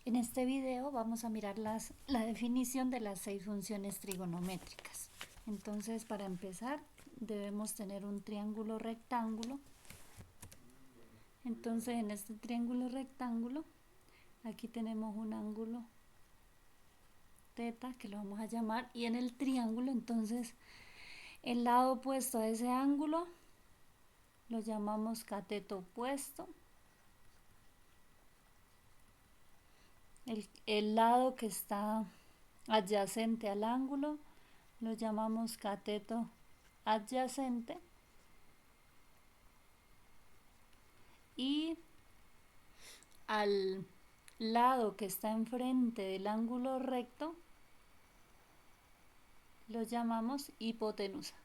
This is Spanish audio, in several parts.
En este video vamos a mirar la definición de las 6 funciones trigonométricas. Entonces, para empezar, debemos tener un triángulo rectángulo. Entonces, en este triángulo rectángulo, aquí tenemos un ángulo θ, que lo vamos a llamar, y en el triángulo, entonces, el lado opuesto a ese ángulo lo llamamos cateto opuesto. El lado que está adyacente al ángulo lo llamamos cateto adyacente, y al lado que está enfrente del ángulo recto lo llamamos hipotenusa.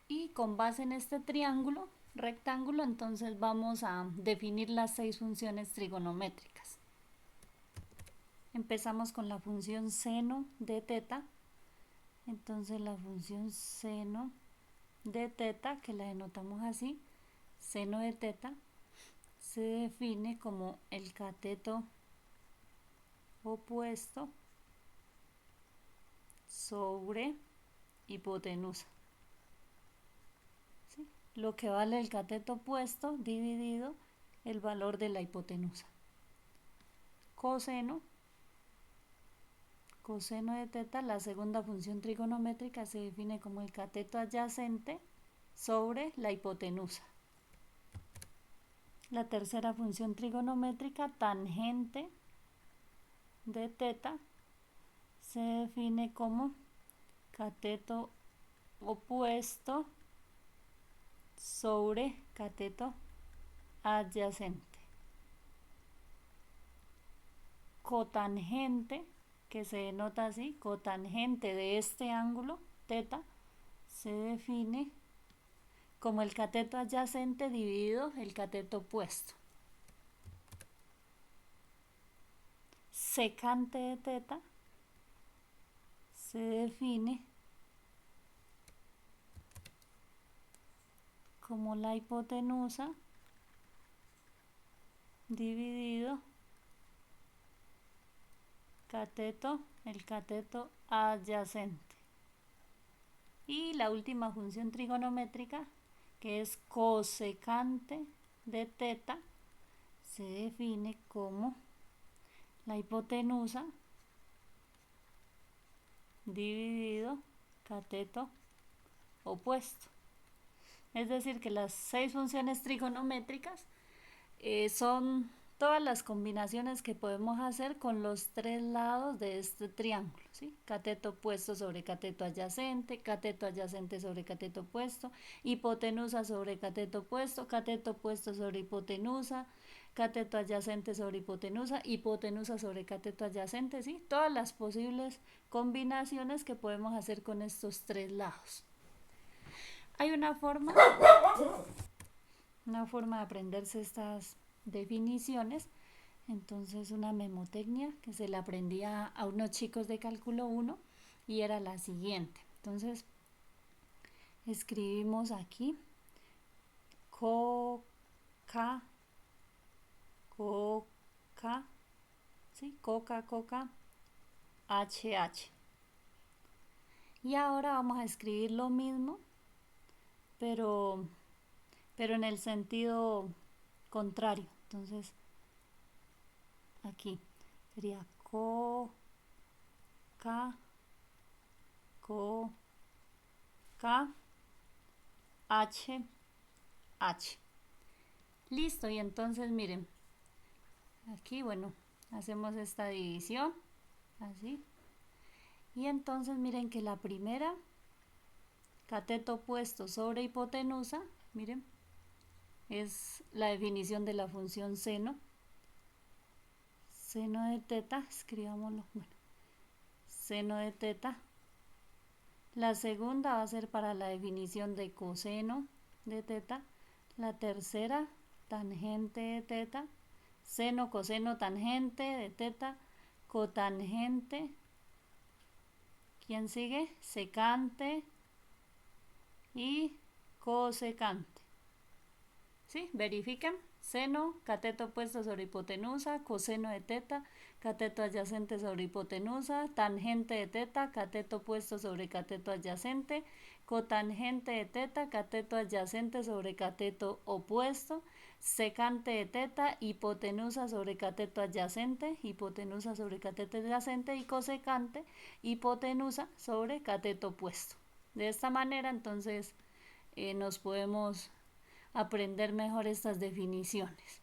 Y con base en este triángulo rectángulo, entonces vamos a definir las 6 funciones trigonométricas. Empezamos con la función seno de θ. Entonces la función seno de θ, que la denotamos así, seno de θ, se define como el cateto opuesto sobre hipotenusa. ¿Sí? Lo que vale el cateto opuesto dividido el valor de la hipotenusa. Coseno de θ, la segunda función trigonométrica, se define como el cateto adyacente sobre la hipotenusa. La tercera función trigonométrica, tangente de θ, se define como cateto opuesto sobre cateto adyacente. Cotangente, que se denota así, cotangente de este ángulo θ, se define como el cateto adyacente dividido el cateto opuesto. Secante de θ se define como la hipotenusa dividido el cateto adyacente. Y la última función trigonométrica, que es cosecante de θ, se define como la hipotenusa dividido cateto opuesto. Es decir, que las 6 funciones trigonométricas son todas las combinaciones que podemos hacer con los 3 lados de este triángulo, ¿sí? Cateto opuesto sobre cateto adyacente sobre cateto opuesto, hipotenusa sobre cateto opuesto sobre hipotenusa, cateto adyacente sobre hipotenusa, hipotenusa sobre cateto adyacente, ¿sí? Todas las posibles combinaciones que podemos hacer con estos 3 lados. Hay una forma de aprenderse estas definiciones. Entonces, una memotecnia que se la aprendía a unos chicos de cálculo 1 y era la siguiente. Entonces, escribimos aquí coca, ¿sí? Coca, HH. Y ahora vamos a escribir lo mismo, pero en el sentido contrario. Entonces, aquí sería coca, H, H. Listo, y entonces miren, aquí, bueno, hacemos esta división, así. Y entonces miren que la primera, cateto opuesto sobre hipotenusa, miren, es la definición de la función seno. Seno de θ, escribámoslo, bueno, seno de θ. La segunda va a ser para la definición de coseno de θ. La tercera, tangente de θ. Seno, coseno, tangente de θ. Cotangente. ¿Quién sigue? Secante y cosecante. ¿Sí? Verifiquen. Seno, cateto opuesto sobre hipotenusa, coseno de teta, cateto adyacente sobre hipotenusa, tangente de teta, cateto opuesto sobre cateto adyacente, cotangente de teta, cateto adyacente sobre cateto opuesto, secante de teta, hipotenusa sobre cateto adyacente, hipotenusa sobre cateto adyacente y cosecante, hipotenusa sobre cateto opuesto. De esta manera, entonces, nos podemos aprender mejor estas definiciones.